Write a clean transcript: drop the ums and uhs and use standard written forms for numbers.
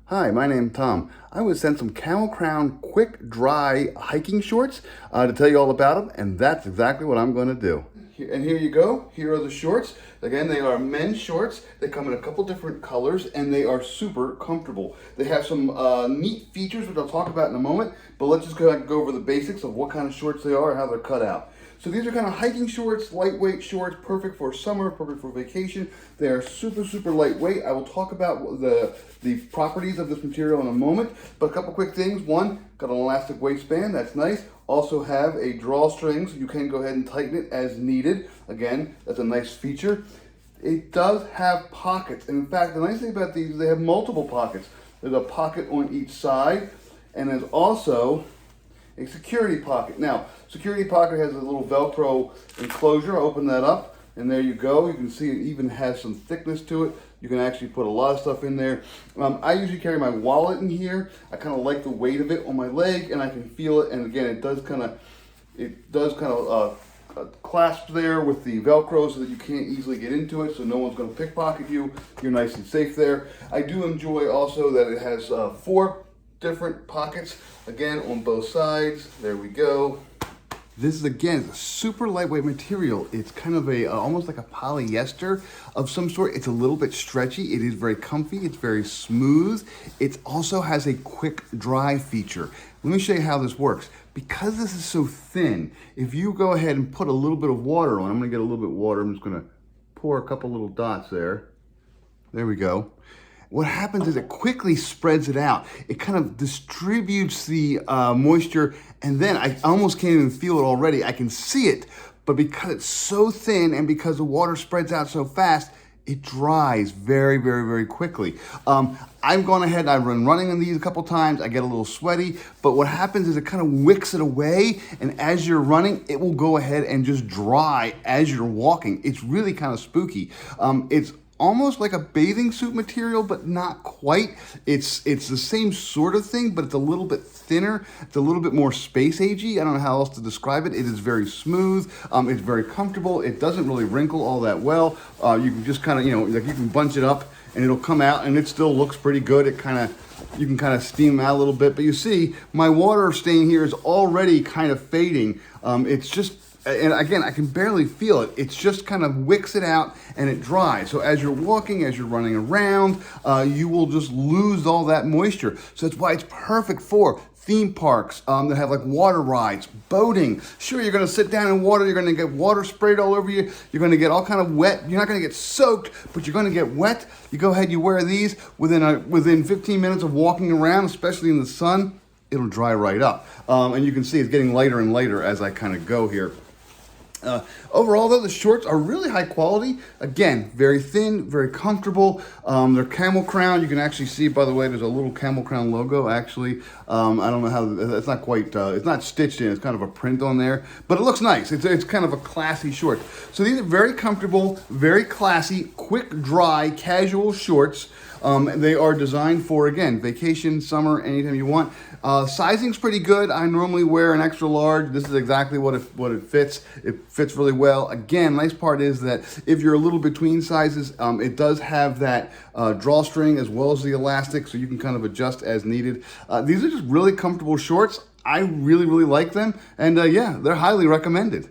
Hi, my name's Tom. I was sent some Camel Crown quick dry hiking shorts to tell you all about them, and that's exactly what I'm going to do. And here you go. Here are the shorts. Again, they are men's shorts. They come in a couple different colors, and they are super comfortable. They have some neat features, which I'll talk about in a moment, but let's just go over the basics of what kind of shorts they are and how they're cut out. So these are kind of hiking shorts, lightweight shorts, perfect for summer, perfect for vacation. They are super, super lightweight. I will talk about the properties of this material in a moment, but a couple quick things. One, got an elastic waistband, that's nice. Also have a drawstring, so you can go ahead and tighten it as needed. Again, that's a nice feature. It does have pockets, and in fact, the nice thing about these is they have multiple pockets. There's a pocket on each side, and there's also a security pocket. Now, security pocket has a little Velcro enclosure. I'll open that up, and there you go. You can see it even has some thickness to it. You can actually put a lot of stuff in there. I usually carry my wallet in here. I kind of like the weight of it on my leg, and I can feel it. And again, it does kind of clasp there with the Velcro so that you can't easily get into it, so no one's going to pickpocket you. You're nice and safe there. I do enjoy also that it has 4 different pockets, again, on both sides. There we go. This is, again, a super lightweight material. It's kind of a almost like a polyester of some sort. It's a little bit stretchy. It is very comfy. It's very smooth. It also has a quick dry feature. Let me show you how this works. Because this is so thin, if you go ahead and put a little bit of water on, I'm gonna get a little bit of water. I'm just gonna pour a couple little dots there. There we go. What happens is it quickly spreads it out. It kind of distributes the moisture, and then I almost can't even feel it already. I can see it, but because it's so thin and because the water spreads out so fast, it dries very, very, very quickly. I've gone ahead, I've been running in these a couple times, I get a little sweaty, but what happens is it kind of wicks it away, and as you're running, it will go ahead and just dry as you're walking. It's really kind of spooky. It's almost like a bathing suit material, but not quite. It's the same sort of thing, but it's a little bit thinner. It's a little bit more space agey. I don't know how else to describe it. It is very smooth. It's very comfortable. It doesn't really wrinkle all that well. You can just kind of, like you can bunch it up and it'll come out and it still looks pretty good. You can kind of steam out a little bit, but you see my water stain here is already kind of fading. It's just, and again, I can barely feel it. It's just kind of wicks it out and it dries. So as you're walking, as you're running around, you will just lose all that moisture. So that's why it's perfect for theme parks that have like water rides, boating. Sure, you're gonna sit down in water, you're gonna get water sprayed all over you, you're gonna get all kind of wet. You're not gonna get soaked, but you're gonna get wet. You go ahead, you wear these, within 15 minutes of walking around, especially in the sun, it'll dry right up. And you can see it's getting lighter and lighter as I kind of go here. Overall, though, the shorts are really high quality. Again, very thin, very comfortable. They're Camel Crown. You can actually see, by the way, there's a little Camel Crown logo, actually. I don't know how, it's not quite, it's not stitched in. It's kind of a print on there, but it looks nice. It's kind of a classy short. So these are very comfortable, very classy, quick, dry, casual shorts. They are designed for, again, vacation, summer, anytime you want. Sizing's pretty good. I normally wear an extra large. This is exactly what it fits. It fits really well. Again, nice part is that if you're a little between sizes, it does have that drawstring as well as the elastic, so you can kind of adjust as needed. These are just really comfortable shorts. I really, really like them, and yeah, they're highly recommended.